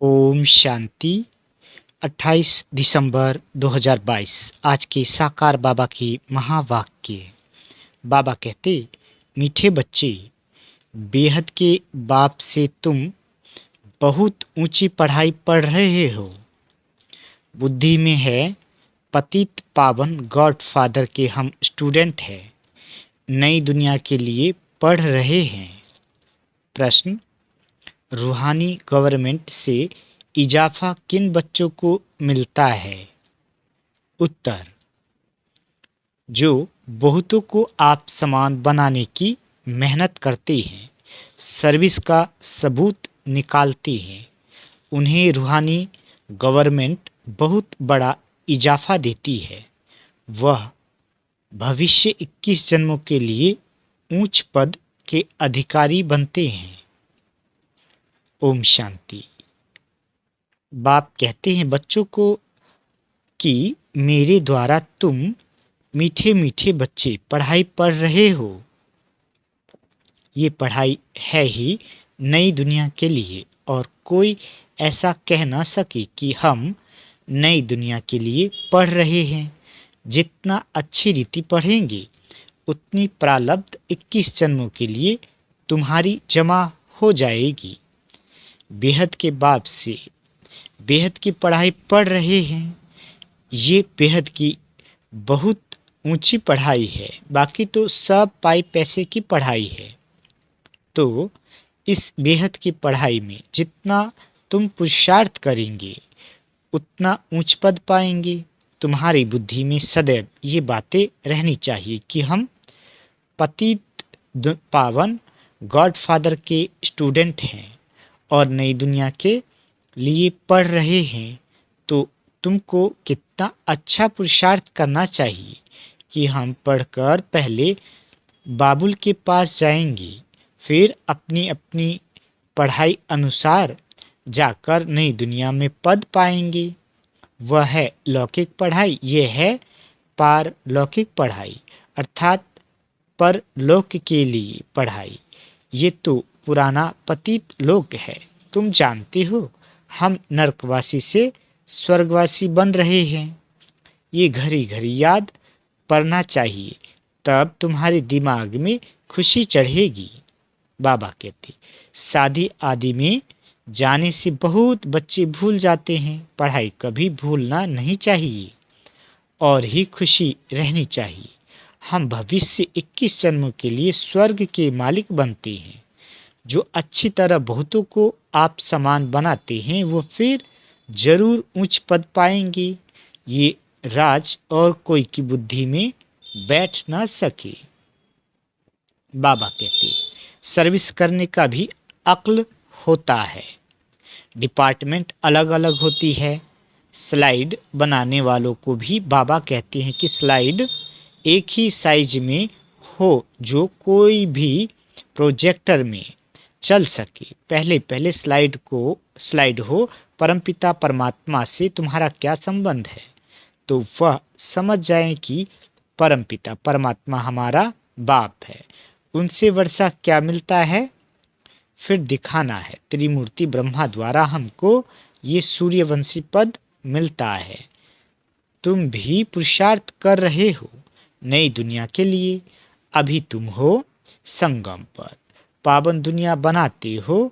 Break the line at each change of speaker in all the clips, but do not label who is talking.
ओम शांति। 28 दिसंबर 2022 आज के साकार बाबा की महावाक्य। बाबा कहते, मीठे बच्चे, बेहद के बाप से तुम बहुत ऊंची पढ़ाई पढ़ रहे हो। बुद्धि में है पतित पावन गॉड फादर के हम स्टूडेंट हैं, नई दुनिया के लिए पढ़ रहे हैं। प्रश्न, रूहानी गवर्नमेंट से इजाफा किन बच्चों को मिलता है? उत्तर, जो बहुतों को आप समान बनाने की मेहनत करते हैं, सर्विस का सबूत निकालते हैं, उन्हें रूहानी गवर्नमेंट बहुत बड़ा इजाफा देती है। वह भविष्य 21 जन्मों के लिए ऊंच पद के अधिकारी बनते हैं। ओम शांति। बाप कहते हैं बच्चों को कि मेरे द्वारा तुम मीठे मीठे बच्चे पढ़ाई पढ़ रहे हो। ये पढ़ाई है ही नई दुनिया के लिए, और कोई ऐसा कह ना सके कि हम नई दुनिया के लिए पढ़ रहे हैं। जितना अच्छी रीति पढ़ेंगे उतनी प्रारब्ध 21 जन्मों के लिए तुम्हारी जमा हो जाएगी। बेहद के बाप से बेहद की पढ़ाई पढ़ रहे हैं। ये बेहद की बहुत ऊंची पढ़ाई है, बाकी तो सब पाई पैसे की पढ़ाई है। तो इस बेहद की पढ़ाई में जितना तुम पुरुषार्थ करेंगे उतना ऊंच पद पाएंगे। तुम्हारी बुद्धि में सदैव ये बातें रहनी चाहिए कि हम पतित पावन गॉड फादर के स्टूडेंट हैं और नई दुनिया के लिए पढ़ रहे हैं। तो तुमको कितना अच्छा पुरुषार्थ करना चाहिए कि हम पढ़कर पहले बाबुल के पास जाएंगे, फिर अपनी अपनी पढ़ाई अनुसार जाकर नई दुनिया में पद पाएंगे। वह है लौकिक पढ़ाई, यह है पारलौकिक पढ़ाई, अर्थात परलोक के लिए पढ़ाई। ये तो पुराना पतित लोक है। तुम जानते हो हम नरकवासी से स्वर्गवासी बन रहे हैं। ये घड़ी घड़ी याद पड़ना चाहिए, तब तुम्हारे दिमाग में खुशी चढ़ेगी। बाबा कहते, शादी आदि में जाने से बहुत बच्चे भूल जाते हैं। पढ़ाई कभी भूलना नहीं चाहिए और ही खुशी रहनी चाहिए। हम भविष्य 21 जन्मों के लिए स्वर्ग के मालिक बनते हैं। जो अच्छी तरह बहुतों को आप समान बनाते हैं वो फिर जरूर उच्च पद पाएंगे। ये राज और कोई की बुद्धि में बैठ ना सके। बाबा कहते, सर्विस करने का भी अक्ल होता है। डिपार्टमेंट अलग अलग होती है। स्लाइड बनाने वालों को भी बाबा कहते हैं कि स्लाइड एक ही साइज में हो, जो कोई भी प्रोजेक्टर में चल सके। पहले पहले स्लाइड हो परमपिता परमात्मा से तुम्हारा क्या संबंध है, तो वह समझ जाए कि परमपिता परमात्मा हमारा बाप है। उनसे वर्षा क्या मिलता है, फिर दिखाना है। त्रिमूर्ति ब्रह्मा द्वारा हमको ये सूर्यवंशी पद मिलता है। तुम भी पुरुषार्थ कर रहे हो नई दुनिया के लिए। अभी तुम हो संगम पर, पावन दुनिया बनाते हो।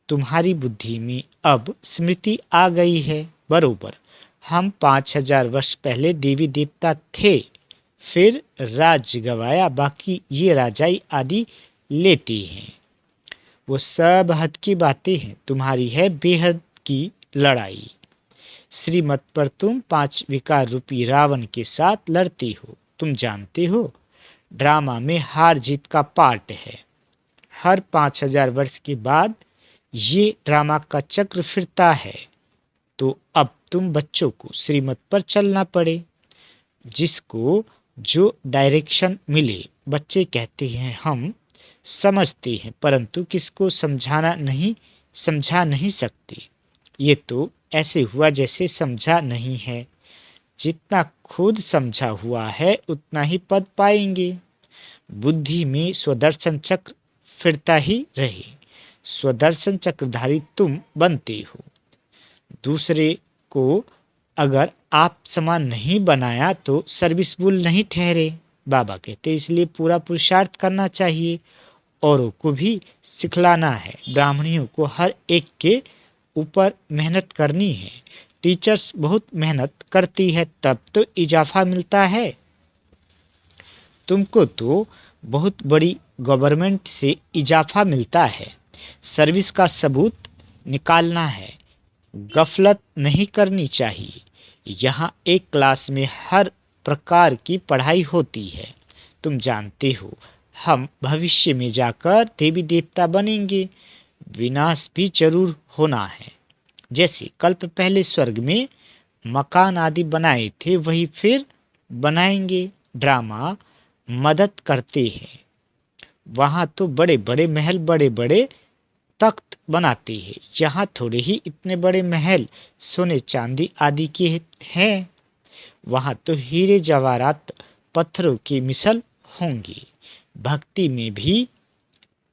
तुम्हारी बुद्धि में अब स्मृति आ गई है। बरोबर हम 5000 वर्ष पहले देवी देवता थे, फिर राज्य गवाया, बाकी ये राजाई आदि लेते हैं। वो सब हद की बातें हैं। तुम्हारी है बेहद की लड़ाई। श्रीमत पर तुम 5 विकार रूपी रावण के साथ लड़ते हो। तुम जानते हो ड्रामा में हार जीत का पार्ट है। हर 5000 वर्ष के बाद ये ड्रामा का चक्र फिरता है। तो अब तुम बच्चों को श्रीमत पर चलना पड़े, जिसको जो डायरेक्शन मिले। बच्चे कहते हैं हम समझते हैं, परंतु किसको समझा नहीं सकते। ये तो ऐसे हुआ जैसे समझा नहीं है। जितना खुद समझा हुआ है उतना ही पद पाएंगे। बुद्धि में स्वदर्शन चक्र फिरता ही रहे। स्वदर्शन चक्रधारी तुम बनते हो। दूसरे को अगर आप समान नहीं बनाया तो सर्विसबुल नहीं ठहरे। बाबा कहते इसलिए पूरा पुरुषार्थ करना चाहिए, औरों को भी सिखलाना है। ब्राह्मणियों को हर एक के ऊपर मेहनत करनी है। टीचर्स बहुत मेहनत करती है तब तो इजाफा मिलता है। तुमको तो बहुत बड़ी गवर्नमेंट से इजाफा मिलता है। सर्विस का सबूत निकालना है। गफलत नहीं करनी चाहिए। यहाँ एक क्लास में हर प्रकार की पढ़ाई होती है। तुम जानते हो हम भविष्य में जाकर देवी देवता बनेंगे। विनाश भी जरूर होना है। जैसे कल्प पहले स्वर्ग में मकान आदि बनाए थे वही फिर बनाएंगे। ड्रामा मदद करते हैं। वहाँ तो बड़े बड़े महल, बड़े बड़े तख्त बनाते हैं। यहाँ थोड़े ही इतने बड़े महल सोने चांदी आदि के हैं। वहाँ तो हीरे जवाहरात पत्थरों की मिसल होंगी। भक्ति में भी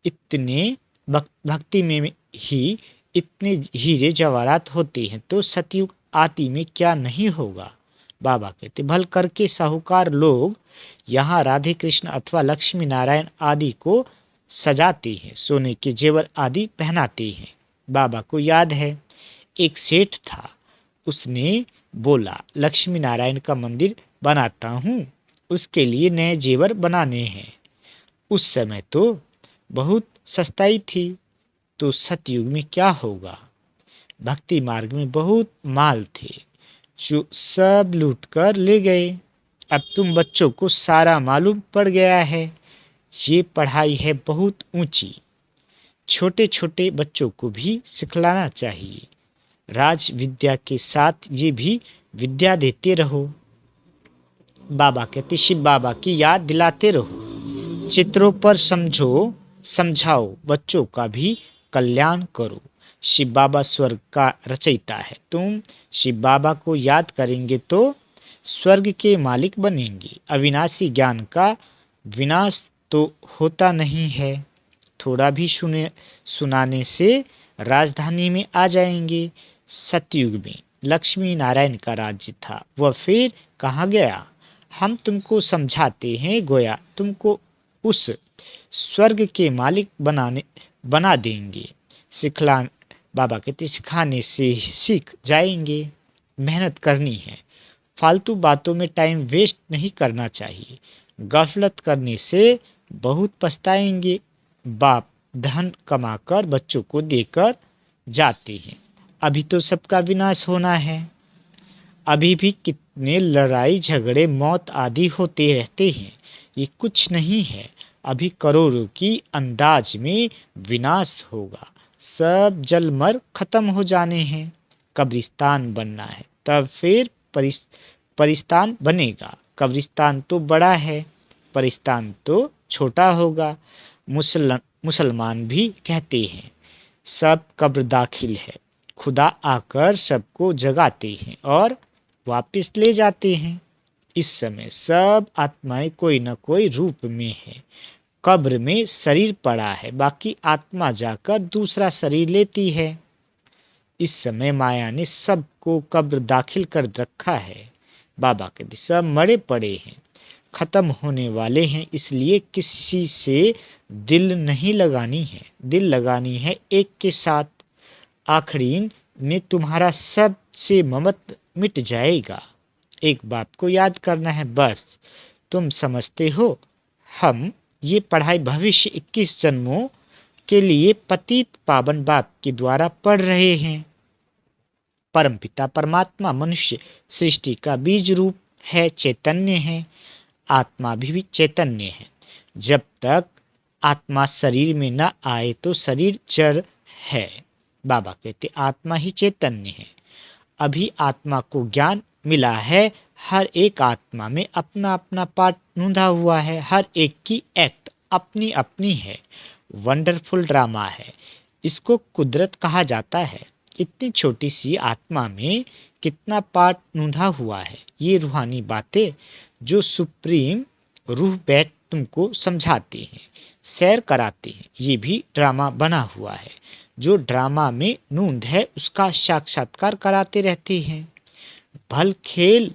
इतने भक्ति में ही इतने हीरे जवाहरात होते हैं तो सतयुग आदि में क्या नहीं होगा। बाबा कहते भल करके साहूकार लोग यहाँ राधे कृष्ण अथवा लक्ष्मी नारायण आदि को सजाते हैं, सोने के जेवर आदि पहनाते हैं। बाबा को याद है एक सेठ था, उसने बोला लक्ष्मी नारायण का मंदिर बनाता हूँ, उसके लिए नए जेवर बनाने हैं। उस समय तो बहुत सस्ताई थी, तो सतयुग में क्या होगा। भक्ति मार्ग में बहुत माल थे जो सब लूट कर ले गए। अब तुम बच्चों को सारा मालूम पड़ गया है। ये पढ़ाई है बहुत ऊंची। छोटे छोटे बच्चों को भी सिखलाना चाहिए। राज विद्या के साथ ये भी विद्या देते रहो। बाबा कहते शिव बाबा की याद दिलाते रहो। चित्रों पर समझाओ, बच्चों का भी कल्याण करो। शिव बाबा स्वर्ग का रचयिता है। तुम शिव बाबा को याद करेंगे तो स्वर्ग के मालिक बनेंगे। अविनाशी ज्ञान का विनाश तो होता नहीं है। थोड़ा भी सुनाने से राजधानी में आ जाएंगे। सतयुग में लक्ष्मी नारायण का राज्य था, वह फिर कहाँ गया। हम तुमको समझाते हैं, गोया तुमको उस स्वर्ग के मालिक बना देंगे। बाबा कहते सिखाने से सीख जाएंगे। मेहनत करनी है। फालतू बातों में टाइम वेस्ट नहीं करना चाहिए। गफलत करने से बहुत पछताएंगे। बाप धन कमाकर बच्चों को देकर जाते हैं। अभी तो सबका विनाश होना है। अभी भी कितने लड़ाई झगड़े मौत आदि होते रहते हैं। ये कुछ नहीं है। अभी करोड़ों की अंदाज में विनाश होगा। सब जलमर खत्म हो जाने हैं। कब्रिस्तान बनना है तब फिर परिस्तान बनेगा। कब्रिस्तान तो बड़ा है, परिस्तान तो छोटा होगा। मुसलमान भी कहते हैं सब कब्र दाखिल है। खुदा आकर सबको जगाते हैं और वापस ले जाते हैं। इस समय सब आत्माएं कोई न कोई रूप में है। कब्र में शरीर पड़ा है, बाकी आत्मा जाकर दूसरा शरीर लेती है। इस समय माया ने सबको कब्र दाखिल कर रखा है। बाबा के सब मरे पड़े हैं, खत्म होने वाले हैं। इसलिए किसी से दिल नहीं लगानी है, दिल लगानी है एक के साथ। आखिरी में तुम्हारा सब से ममत मिट जाएगा। एक बात को याद करना है बस। तुम समझते हो हम ये पढ़ाई भविष्य 21 जन्मों के लिए पतित पावन बाप के द्वारा पढ़ रहे हैं। परमपिता परमात्मा मनुष्य सृष्टि का बीज रूप है, चैतन्य है। आत्मा भी चैतन्य है। जब तक आत्मा शरीर में न आए तो शरीर जड़ है। बाबा कहते आत्मा ही चैतन्य है। अभी आत्मा को ज्ञान मिला है। हर एक आत्मा में अपना अपना पार्ट नूंधा हुआ है। हर एक की एक्ट अपनी अपनी है। वंडरफुल ड्रामा है। इसको कुदरत कहा जाता है। इतनी छोटी सी आत्मा में कितना पार्ट नूंधा हुआ है। ये रूहानी बातें जो सुप्रीम रूह बैठ तुमको समझाते हैं, सैर कराते हैं, ये भी ड्रामा बना हुआ है। जो ड्रामा में नूंद है उसका साक्षात्कार कराते रहते हैं। भल खेल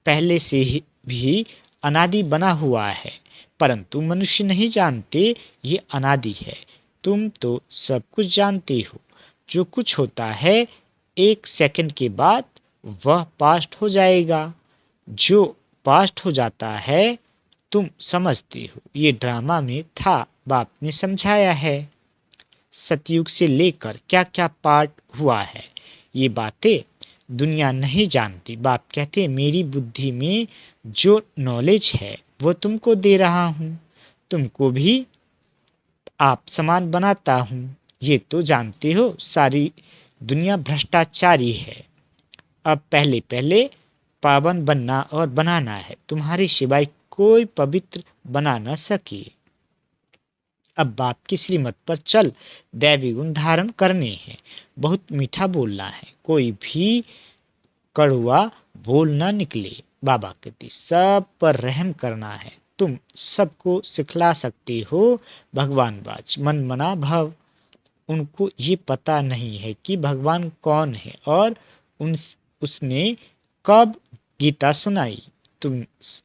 पहले से ही भी अनादि बना हुआ है, परंतु मनुष्य नहीं जानते ये अनादि है। तुम तो सब कुछ जानते हो। जो कुछ होता है 1 सेकंड के बाद वह पास्ट हो जाएगा। जो पास्ट हो जाता है तुम समझते हो ये ड्रामा में था, बाप ने समझाया है। सतयुग से लेकर क्या क्या पार्ट हुआ है ये बातें दुनिया नहीं जानती। बाप कहते मेरी बुद्धि में जो नॉलेज है वो तुमको दे रहा हूँ, तुमको भी आप समान बनाता हूँ। ये तो जानते हो सारी दुनिया भ्रष्टाचारी है। अब पहले पहले पावन बनना और बनाना है, तुम्हारे सिवाय कोई पवित्र बना न सके। अब बाप की श्रीमत पर चल दैवी गुण धारण करने हैं। बहुत मीठा बोलना है, कोई भी कड़वा बोल ना निकले। बाबा कहते सब पर रहम करना है। तुम सबको सिखला सकते हो भगवान वाच मन मना भव। उनको ये पता नहीं है कि भगवान कौन है और उसने कब गीता सुनाई। तुम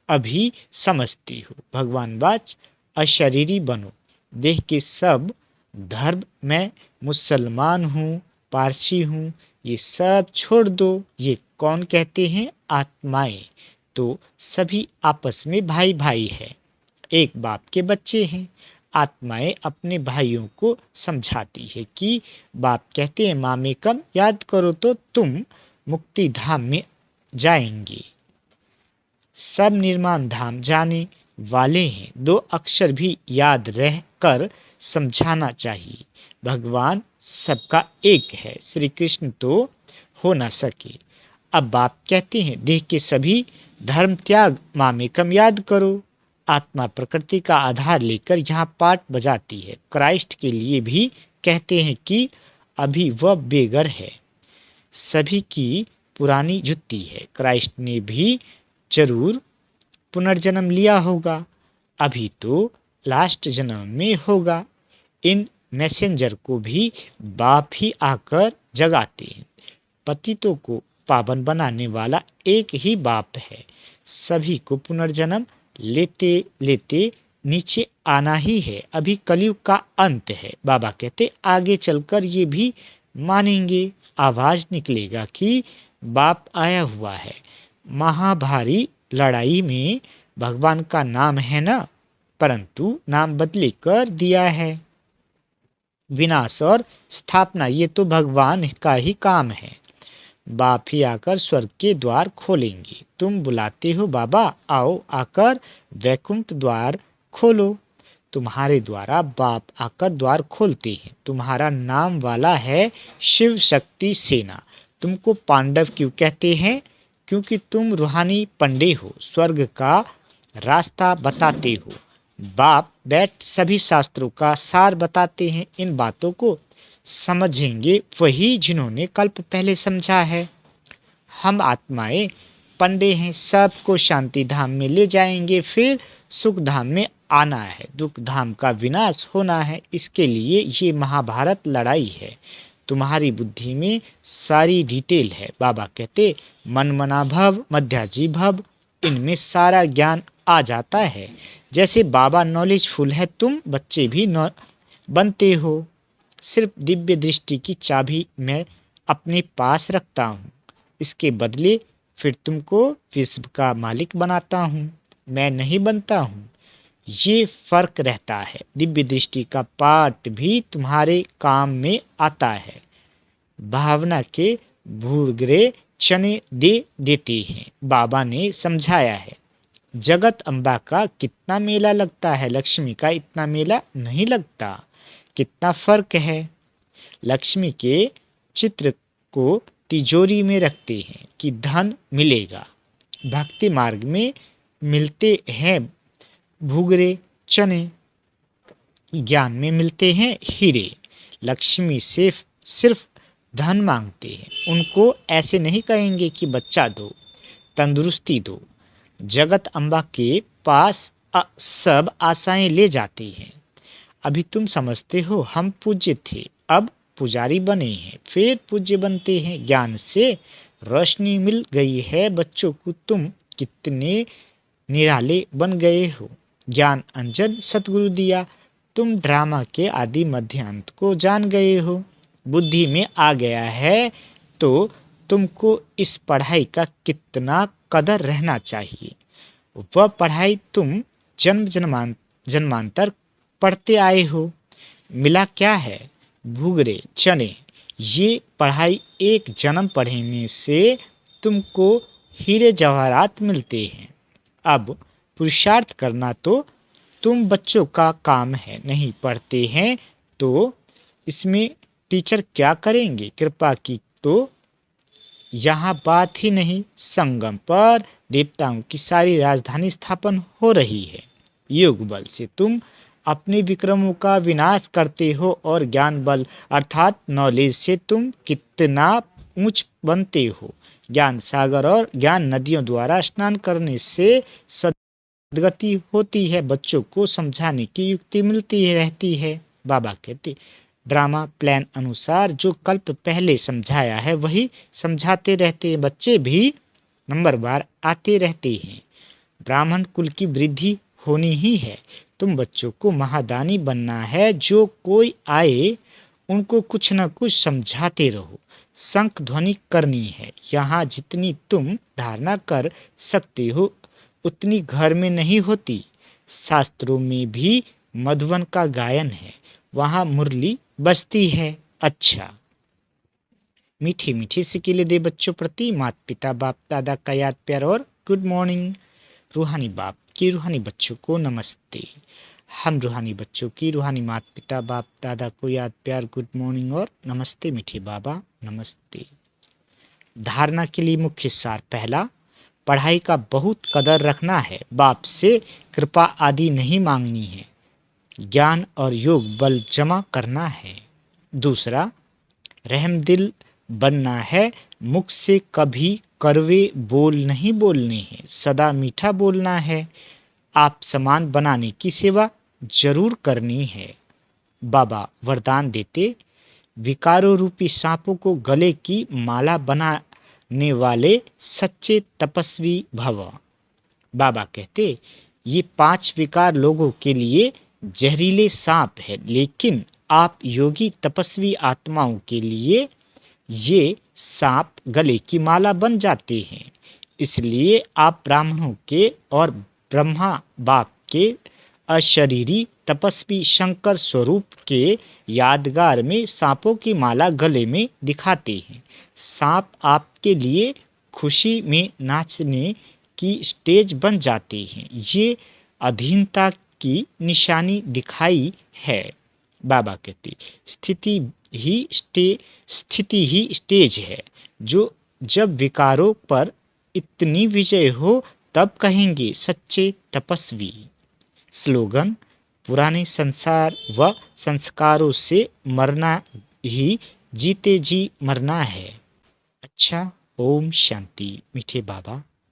अभी समझती हो भगवान वाच अशरीरी बनो। देह के सब धर्म मैं मुसलमान हूँ, पारसी हूँ, ये सब छोड़ दो। ये कौन कहते हैं? आत्माएं। तो सभी आपस में भाई भाई है, एक बाप के बच्चे हैं। आत्माएं अपने भाइयों को समझाती है कि बाप कहते हैं मामे कम याद करो तो तुम मुक्ति धाम में जाएंगे। सब निर्माण धाम जाने वाले हैं। 2 अक्षर भी याद रह कर समझाना चाहिए। भगवान सबका एक है, श्री कृष्ण तो हो ना सके। अब बाप कहते हैं देह के सभी धर्म त्याग मामेकम याद करो। आत्मा प्रकृति का आधार लेकर यहाँ पाठ बजाती है। क्राइस्ट के लिए भी कहते हैं कि अभी वह बेघर है, सभी की पुरानी जुत्ती है। क्राइस्ट ने भी जरूर पुनर्जन्म लिया होगा, अभी तो लास्ट जन्म में होगा। इन मैसेंजर को भी बाप ही आकर जगाते हैं। पतितों को पावन बनाने वाला एक ही बाप है। सभी को पुनर्जन्म लेते लेते नीचे आना ही है। अभी कलयुग का अंत है। बाबा कहते आगे चलकर ये भी मानेंगे, आवाज निकलेगा कि बाप आया हुआ है। महाभारी लड़ाई में भगवान का नाम है ना, परंतु नाम बदले कर दिया है। विनाश और स्थापना ये तो भगवान का ही काम है। बाप ही आकर स्वर्ग के द्वार खोलेंगे। तुम बुलाते हो बाबा आओ आकर वैकुंठ द्वार खोलो। तुम्हारे द्वारा बाप आकर द्वार खोलते हैं। तुम्हारा नाम वाला है शिव शक्ति सेना। तुमको पांडव क्यों कहते हैं? क्योंकि तुम रूहानी पंडे हो, स्वर्ग का रास्ता बताते हो। बाप बैठ सभी शास्त्रों का सार बताते हैं। इन बातों को समझेंगे वही जिन्होंने कल्प पहले समझा है। हम आत्माएं पंडे हैं, सबको शांति धाम में ले जाएंगे, फिर सुख धाम में आना है, दुख धाम का विनाश होना है। इसके लिए ये महाभारत लड़ाई है। तुम्हारी बुद्धि में सारी डिटेल है। बाबा कहते मन मना भव मध्याजी भव, इनमें सारा ज्ञान आ जाता है। जैसे बाबा नॉलेजफुल है, तुम बच्चे भी बनते हो। सिर्फ दिव्य दृष्टि की चाबी मैं अपने पास रखता हूँ, इसके बदले फिर तुमको विश्व का मालिक बनाता हूँ, मैं नहीं बनता हूँ। ये फर्क रहता है। दिव्य दृष्टि का पाठ भी तुम्हारे काम में आता है। भावना के भूरगरे चने दे देते हैं। बाबा ने समझाया है जगत अम्बा का कितना मेला लगता है, लक्ष्मी का इतना मेला नहीं लगता। कितना फर्क है। लक्ष्मी के चित्र को तिजोरी में रखते हैं कि धन मिलेगा। भक्ति मार्ग में मिलते हैं भूगरे चने, ज्ञान में मिलते हैं हीरे। लक्ष्मी सिर्फ धन मांगते हैं। उनको ऐसे नहीं कहेंगे कि बच्चा दो, तंदुरुस्ती दो। जगत अम्बा के पास सब आशाएं ले जाती हैं। अभी तुम समझते हो हम पूज्य थे, अब पुजारी बने हैं, फिर पूज्य बनते हैं। ज्ञान से रोशनी मिल गई है बच्चों को, तुम कितने निराले बन गए हो। ज्ञान अंजन सतगुरु दिया, तुम ड्रामा के आदि मध्य अंत को जान गए हो। बुद्धि में आ गया है तो तुमको इस पढ़ाई का कितना कदर रहना चाहिए। वह पढ़ाई तुम जन्मांतर पढ़ते आए हो। मिला क्या है? भूगरे चने। ये पढ़ाई एक जन्म पढ़ने से तुमको हीरे जवाहरात मिलते हैं। अब पुरुषार्थ करना तो तुम बच्चों का काम है। नहीं पढ़ते हैं तो इसमें टीचर क्या करेंगे? कृपा की तो यहाँ बात ही नहीं। संगम पर देवताओं की सारी राजधानी स्थापन हो रही है। योग बल से तुम अपने विक्रमों का विनाश करते हो और ज्ञान बल अर्थात नॉलेज से तुम कितना ऊंच बनते हो। ज्ञान सागर और ज्ञान नदियों द्वारा स्नान करने से सदगति होती है। बच्चों को समझाने की युक्ति मिलती रहती है। बाबा कहते ड्रामा प्लान अनुसार जो कल्प पहले समझाया है वही समझाते रहते हैं। बच्चे भी नंबर बार आते रहते हैं। ब्राह्मण कुल की वृद्धि होनी ही है। तुम बच्चों को महादानी बनना है। जो कोई आए उनको कुछ न कुछ समझाते रहो। शंख ध्वनि करनी है। यहाँ जितनी तुम धारणा कर सकते हो उतनी घर में नहीं होती। शास्त्रों में भी मधुबन का गायन है, वहाँ मुरली बजती है। अच्छा, मीठी मीठी सिकीले दे बच्चों प्रति माता पिता बाप दादा का याद प्यार और गुड मॉर्निंग। रूहानी बाप की रूहानी बच्चों को नमस्ते। हम रूहानी बच्चों की रूहानी माता पिता बाप दादा को याद प्यार गुड मॉर्निंग और नमस्ते मीठे बाबा नमस्ते। धारणा के लिए मुख्य सार। पहला, पढ़ाई का बहुत कदर रखना है। बाप से कृपा आदि नहीं मांगनी है। ज्ञान और योग बल जमा करना है। दूसरा, रहमदिल बनना है। मुख से कभी कड़वे बोल नहीं बोलने हैं, सदा मीठा बोलना है। आप समान बनाने की सेवा जरूर करनी है। बाबा वरदान देते विकारों रूपी सांपों को गले की माला बनाने वाले सच्चे तपस्वी भव। बाबा कहते ये 5 विकार लोगों के लिए जहरीले सांप है, लेकिन आप योगी तपस्वी आत्माओं के लिए ये सांप गले की माला बन जाते हैं। इसलिए आप ब्राह्मणों के और ब्रह्मा बाप के अशरीरी तपस्वी शंकर स्वरूप के यादगार में सांपों की माला गले में दिखाते हैं। सांप आपके लिए खुशी में नाचने की स्टेज बन जाते हैं। ये अधीनता की निशानी दिखाई है। बाबा कहते स्थिति ही स्टेज है। जो जब विकारों पर इतनी विजय हो तब कहेंगे सच्चे तपस्वी। स्लोगन, पुराने संसार व संस्कारों से मरना ही जीते जी मरना है। अच्छा, ओम शांति मीठे बाबा।